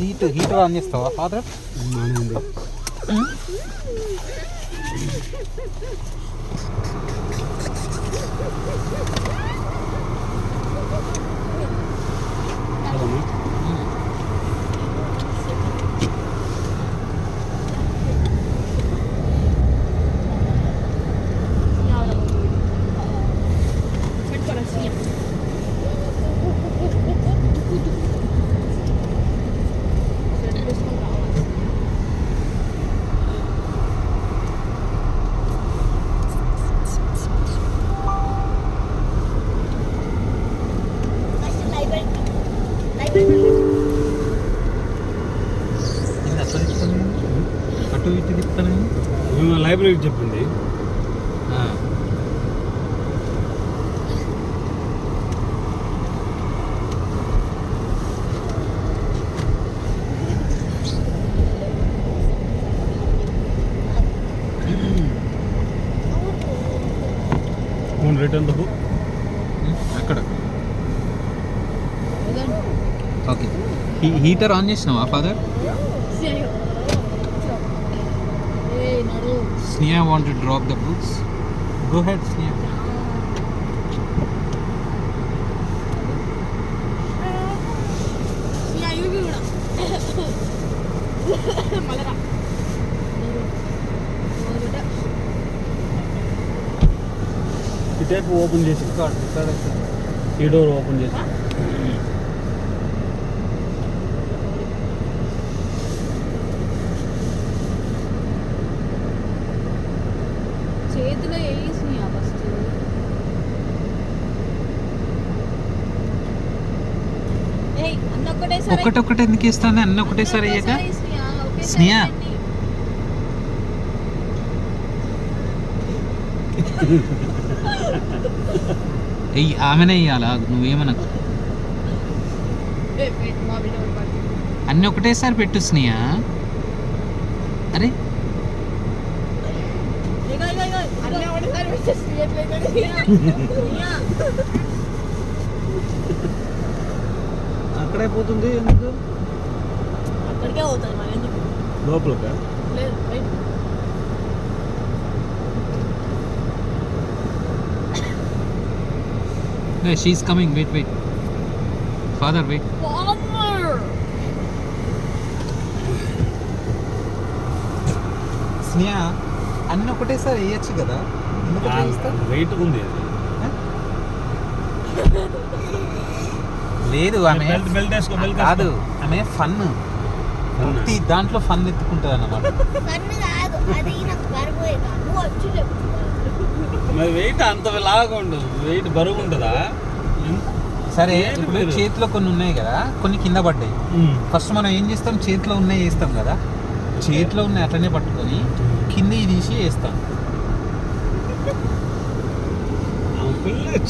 Heater on చేస్తావా father? అటు ఇటు తిప్పుతాను. లైబ్రరీకి చెప్పింది. రిటర్న్ అక్కడ ఓకే. హీటర్ ఆన్ చేసినావా father? Sneha want to drop the books. Go ahead, Sneha. Sneha, you भी उड़ा. मलरा. ఈ టైప్ ఓపెన్ చేసి ఈ డోర్ ఓపెన్ చేసి చేతిలో వేసినాయా ఫస్ట్? ఒకటొకటి ఎందుకు ఇస్తాను? అన్న ఒకటేసారి అయ్యాక స్నేహ ఆమెనే ఇయ్యాలా? నువ్వేమనకు. అన్నీ ఒకటేసారి పెట్టు స్నేహ. అరే అక్కడే పోతుంది. ఎందుకు అక్కడికే పోతుంది మరి ఎందుకు లోపలకా? లేదు బయట. She is coming. Wait father wait. Sneha అన్నీ ఒకటేసారి వేయచ్చు కదా, వెయిట్ ఉంది. లేదు ఆమె కాదు, ఆమె ఫన్ ప్రతి దాంట్లో ఫన్ ఎత్తుకుంటుంది అన్నమాట. మరి వెయిట్ అంత లాగా ఉండదు. వెయిట్ బరువు ఉంటుందా? సరే ఇప్పుడు చేతిలో కొన్ని ఉన్నాయి కదా, కొన్ని కింద పడ్డాయి. ఫస్ట్ మనం ఏం చేస్తాం? చేతిలో ఉన్నాయి వేస్తాం కదా, చేతిలో ఉన్నాయి అట్లనే పట్టుకొని కింద తీసి వేస్తాం.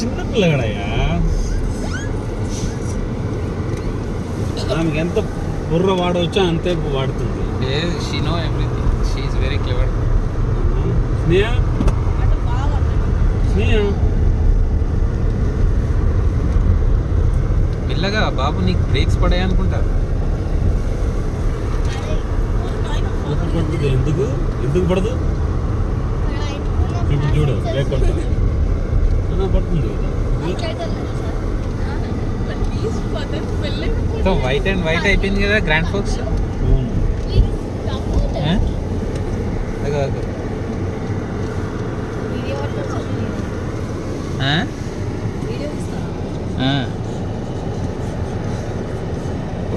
చిన్న పిల్లగాడయ్యా, ఆమెకి ఎంత బుర్ర వాడవచ్చో అంతే వాడుతుంది. She know everything. She is very clever. Sneha మెల్లగా బాబు, నీకు బ్రేక్స్ పడాయి అనుకుంటారు. ఎందుకు ఎందుకు పడదు? ఇప్పుడు చూడు బ్రేక్ పడుతుంది. పడుతుంది సో వైట్ అండ్ వైట్ అయిపోయింది కదా grand folks.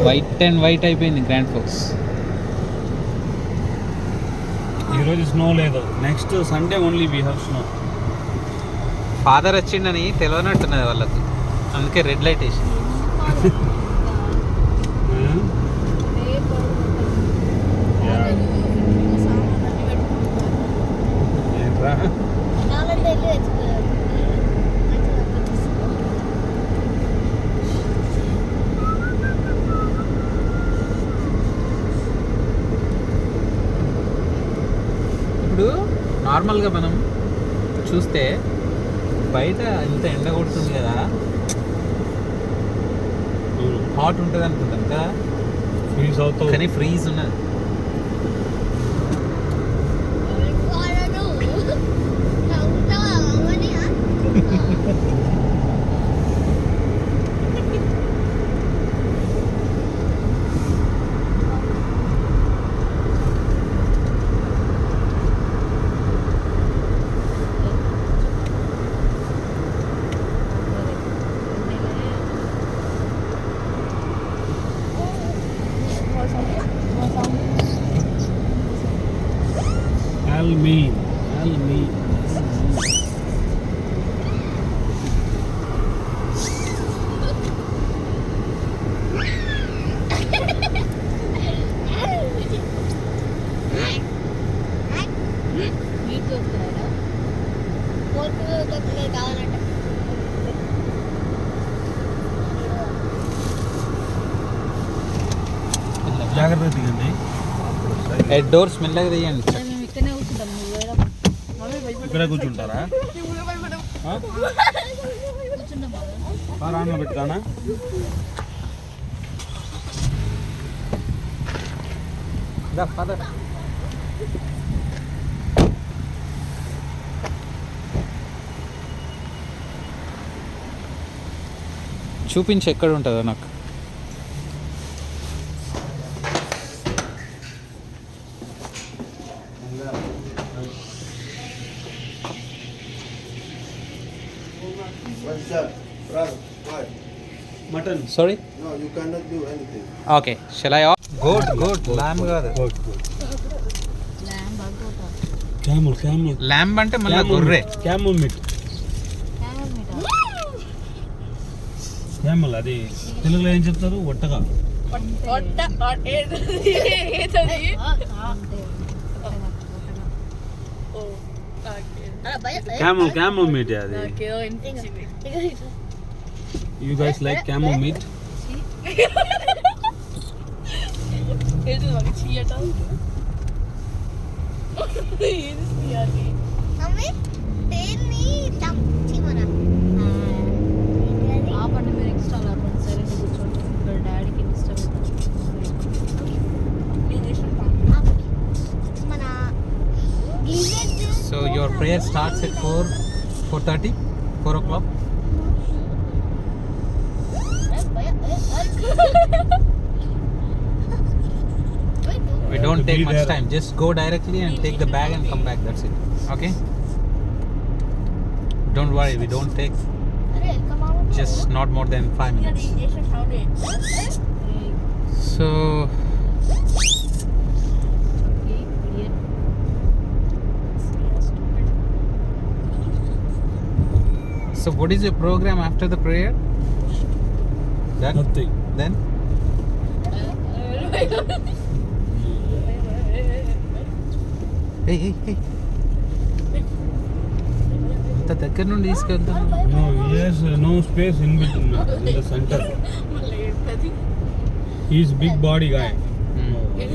White and white అయిపోయింది గ్రాండ్ ఫోక్స్. ఈరోజు స్నో లేదు. Next Sunday only we have snow. Father వచ్చిండని తెలియనట్టున్నది వాళ్ళకు, అందుకే రెడ్ లైట్ వేసింది. ఇప్పుడు నార్మల్గా మనం చూస్తే బయట ఇంత ఎండ కొడుతుంది కదా, హాట్ ఉంటుంది అనుకుంటాం కదా. ఫ్రీజ్ అవుతావు. కానీ ఫ్రీజ్ ఉన్నది. Almin. మీట్ దొరుకుతారా? కావాలంటే జాగ్రత్త దిగండి. డోర్స్ మెల్లగా తీయండి. మేము ఇక్కడనే కూర్చుంటాం. నువ్వు వేరే ఇక్కడ కూర్చుంటారా? కూర్చుంటాం బాగా. రాన్లో పెట్టుతానా? ఫాదర్ చూపించి ఎక్కడ ఉంటుందో నాకు. What's that? Brother, why? Mutton. Sorry, No, you cannot do anything. Okay shall I got lamb కాదు. ల్యాంబ్ బాగా క్యామల్. ల్యాంబ్ అంటే మళ్ళీ గొర్రె. Camel meet. క్యామల్ అది తెలుగులో ఏం చెప్తారు? ఒట్టగా. క్యామల్ మీట్ అది. You guys like camel meet? ఆపండి మీరు ఎక్స్ట్రా ఆపండి. సరే కూర్చోండి. ఇక్కడ డాడీకి disturb so your prayer starts at 4:30, 4 o'clock. We don't take much time. Just go directly and take the bag and come back. That's it. Okay? Don't worry. We don't take just not more than 5 minutes. So what is your program after the prayer? That? Nothing. Then? Hey. ఇంత దగ్గర నుండి తీసుకెళ్తాను. No, yes, no space in between, in the center. He is big body guy.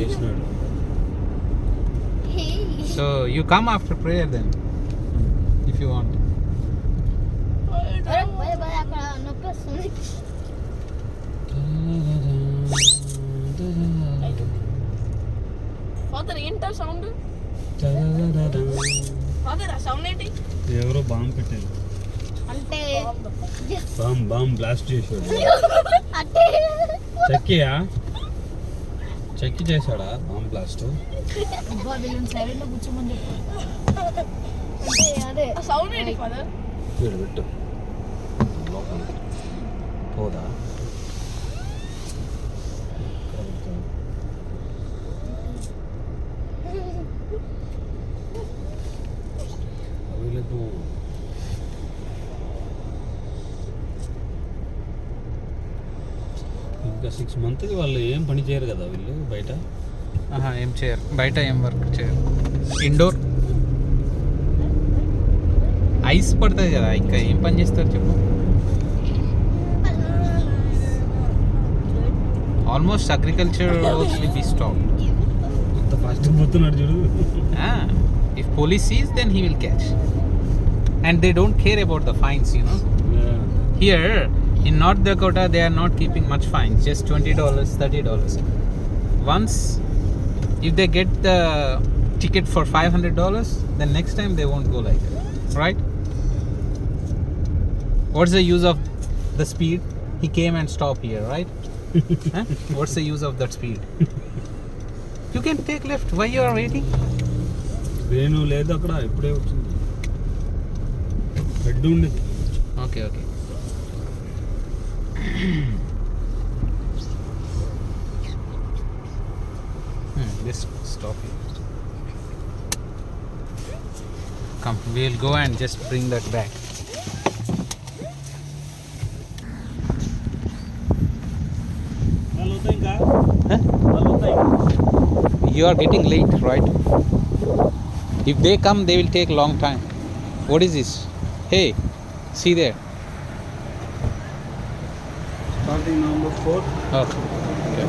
Yes, not. So you come after prayer then, if you want. Father ఏంటో sound? Father ఆ sound ఏంటి? ఎవరో bomb పెట్టారు. అంటే బాంబ్ బ్లాస్ట్ చేశాడు. అంటే చెక్కి చేశాడా బాంబ్ బ్లాస్ట్? అబ్బా వీళ్ళని సైలెంట్ లో కూర్చోమని చెప్పు. అంటే అదే ఆ సౌండ్ ఏంటి ఫాదర్? పెట్టు లోపల పోదా? వీళ్ళకు ఇంకా 6 months వాళ్ళు ఏం పని చేయరు కదా వీళ్ళు బయట. ఏం చేయరు బయట, ఏం వర్క్ చేయరు. ఇండోర్ ఐస్ పడుతుంది కదా, ఇంకా ఏం పని చేస్తారు చెప్పు. Almost agriculture works will be stop. అంత ఫాస్ట్ పోతున్నాడు చూడు. If police sees, then he will catch. And they don't care about the fines, you know. Here in North Dakota, they are not keeping much fines, just $20, $30. once if they get the ticket for $500, then next time they won't go like that, right? What's the use of the speed? He came and stopped here, right? Huh? What's the use of that speed? You can take left. Why you are waiting? Venu లేదు అక్కడ ఇప్పుడే వచ్చింది head ఉండేది Okay, okay. This stop here. Come, we'll go and just bring that back. వాళ్ళు వస్తాయి ఇంకా Huh? వాళ్ళు వస్తాయి You are getting late, right? If they come, they will take long time. What is this? Hey, see there. Starting November 4 Okay. Okay.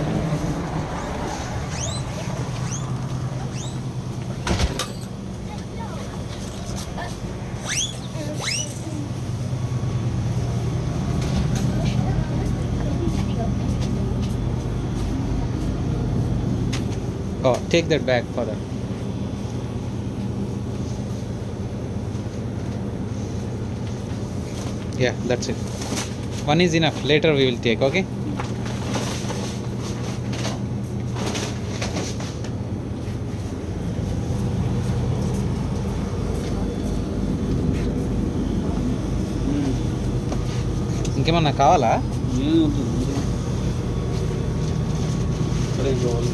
Oh, take that bag further. Yeah, that's it. One is enough. Later we will take, okay? ఇంకేమన్నా కావాలా? ఏం అవుతుంది అరే కావాలి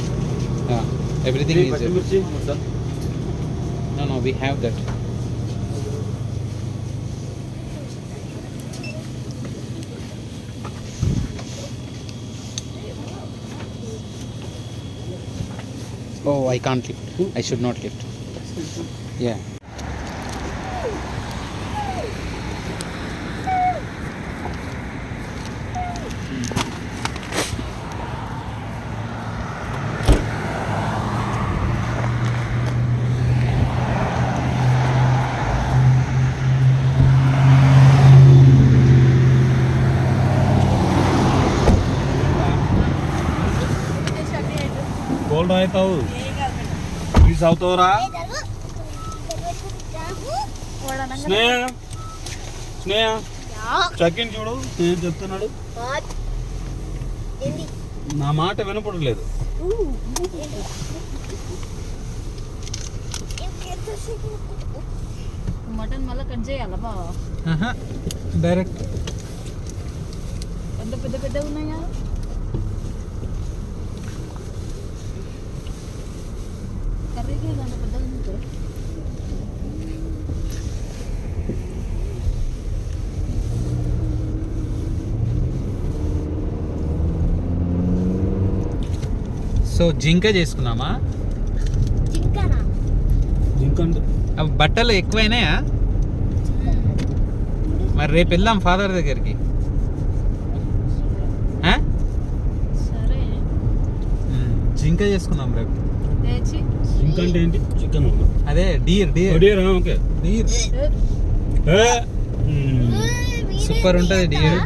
Everything is there. పచ్చిమిర్చి ముద్ద No, we have that. Oh, I can't lift. I should not lift. Yeah. Cold అవుతావు please అవుతావురా స్నేహ స్నేహ చకిన్ చూడు ఏం చెప్తున్నాడు నా మాట వినపడలేదు మటన్ మళ్ళీ కట్ చేయాలా బావా? Direct. ఎంత పెద్ద పెద్ద ఉన్నాయా? కర్రీకి అంత పెద్ద ఉంది. సో జింక చేసుకున్నామా? జింకంటే అవి బట్టలు ఎక్కువైనాయా? మరి రేపు వెళ్దాం ఫాదర్ దగ్గరికి. ఆ? సరే జింక చేసుకుందాం రేపు. తెచ్చి జింకంటే ఏంటి చికెన్ అదే డీర్ ఓకే డీర్ సూపర్ ఉంటుంది డీర్.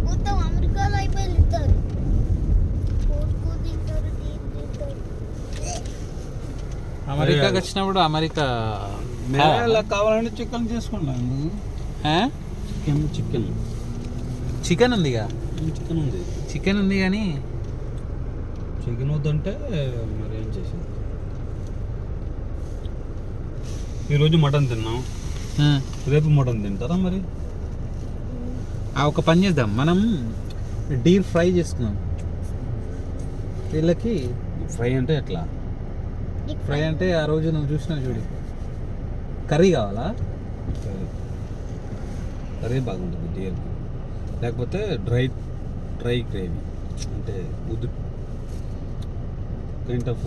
మొత్తం అమెరికాలో అయిపోయి తింటారు అమెరికాకి వచ్చినప్పుడు అమెరికా ఇలా కావాలంటే చికెన్ చేసుకున్నాను చికెన్ చికెన్ ఉందిగా. చికెన్ ఉంది చికెన్ ఉంది కానీ చికెన్ వద్దంటే మరి ఏం చేసింది ఈరోజు మటన్ తిన్నాం రేపు మటన్ తింటారా మరి ఒక పని చేద్దాం, మనం డీర్ ఫ్రై చేసుకున్నాం. వీళ్ళకి ఫ్రై అంటే ఎట్లా ఫ్రై అంటే ఆ రోజు నువ్వు చూసినా చూడు, కర్రీ కావాలా? కర్రీ బాగుంటుంది డీర్, లేకపోతే డ్రై గ్రేవీ అంటే ఉదు kind of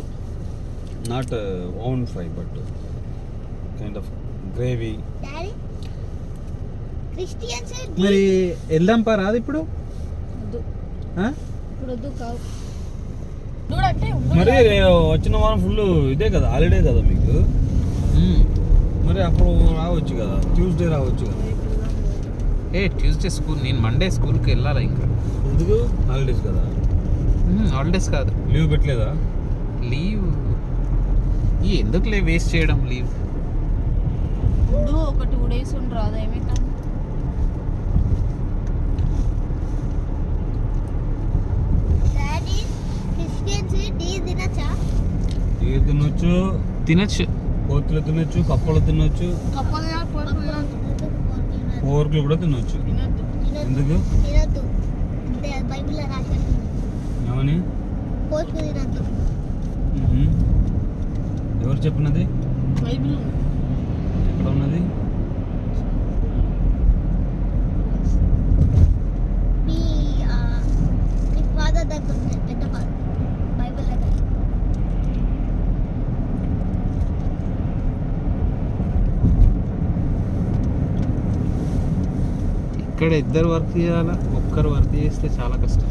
not oven fry but kind of gravy. Christians మరి వెళ్దాం పా రాదు ఇప్పుడు. వద్దు ఆ? ఇప్పుడు వద్దు కావు చూడంటే మరి వచ్చిన వారం ఫుల్ ఇదే కదా హాలిడే కదా మీకు, మరి అప్పుడు రావచ్చు కదా, ట్యూస్డే రావచ్చు కదా. ట్యూస్డే స్కూల్, నేను మండే స్కూల్కి వెళ్ళాలా ఇంకా. ఎందుకు హాలిడేస్ కదా. హాలిడేస్ కాదు, లీవ్ పెట్టలేదా? లీవ్. ఎందుకులే వేస్ట్ చేయడం లీవ్. ఉండు ఒక 2 days ఉండు రాదా ఏమైతుంది. డాడీ క్రిస్టియన్స్ టీ తినచ్చా? ఏ తినొచ్చు, తినచ్చు. కోతులు తినొచ్చు, కప్పలు తినొచ్చు, కప్పలు పోర్కులు కూడా తినొచ్చు. తినద్దు. ఎందుకు? తినద్దు అంటే బైబిల్లో రాశారు ఏమని? పోర్కు తినద్దు. ఎవరు చెప్పినది? బైబిల్ ఎక్కడ ఉన్నది? మీ ఫాదర్ దగ్గర ఉంది, పెద్ద ఫాదర్ బైబిల్ దగ్గర. ఇక్కడ ఇద్దరు వర్క్ చేయాలా, ఒక్కరు వర్క్ చేస్తే చాలా కష్టం.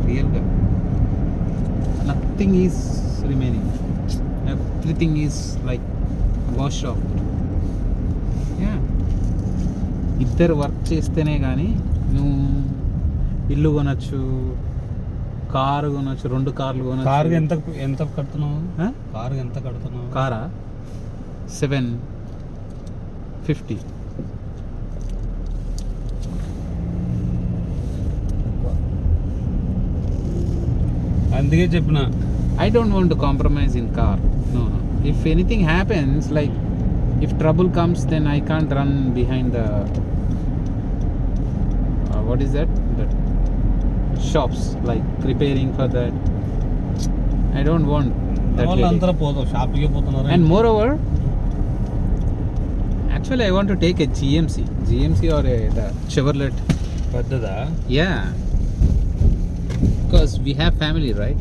రియల్గా nothing is remaining, everything is like wash of. ఇద్దరు వర్క్ చేస్తేనే కానీ నువ్వు ఇల్లు కొనచ్చు, కారు కొనచ్చు, 2 కార్లు కొనచ్చు. కారు ఎంత కడుతున్నావు? కారు ఎంత కడుతున్నావు? కారా 750. అందుకే చెప్పిన, I don't want to compromise in car. No. If anything happens, like if trouble comes, then I can't run behind the what is that? That shops, like repairing for that. I don't want that. వాళ్ళు headache. అంతా పోతాం, షాప్కి పోతున్నారు. And moreover, actually, I want to take a GMC or the Chevrolet. పెద్దదా? Yeah, because we have family, right?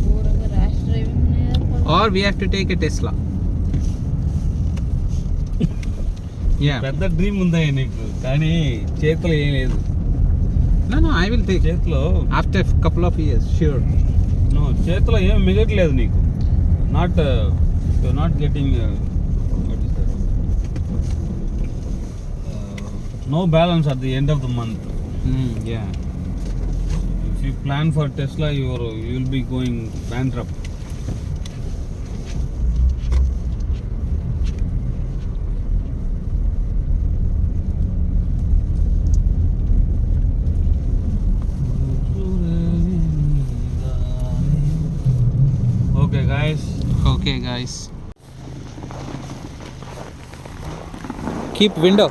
ఘోరంగా rash driving. Or we have to take a Tesla. Yeah. పెద్ద dream ఉందా నీకు? కానీ చేతిలో ఏం లేదు. No, I will take చేతిలో after a couple of years, sure. చేతిలో ఏం మిగట్లేదు నీకు. Not getting no balance at the end of the month. Yeah. If you plan for Tesla, you will be going bankrupt. Okay, guys. Keep window.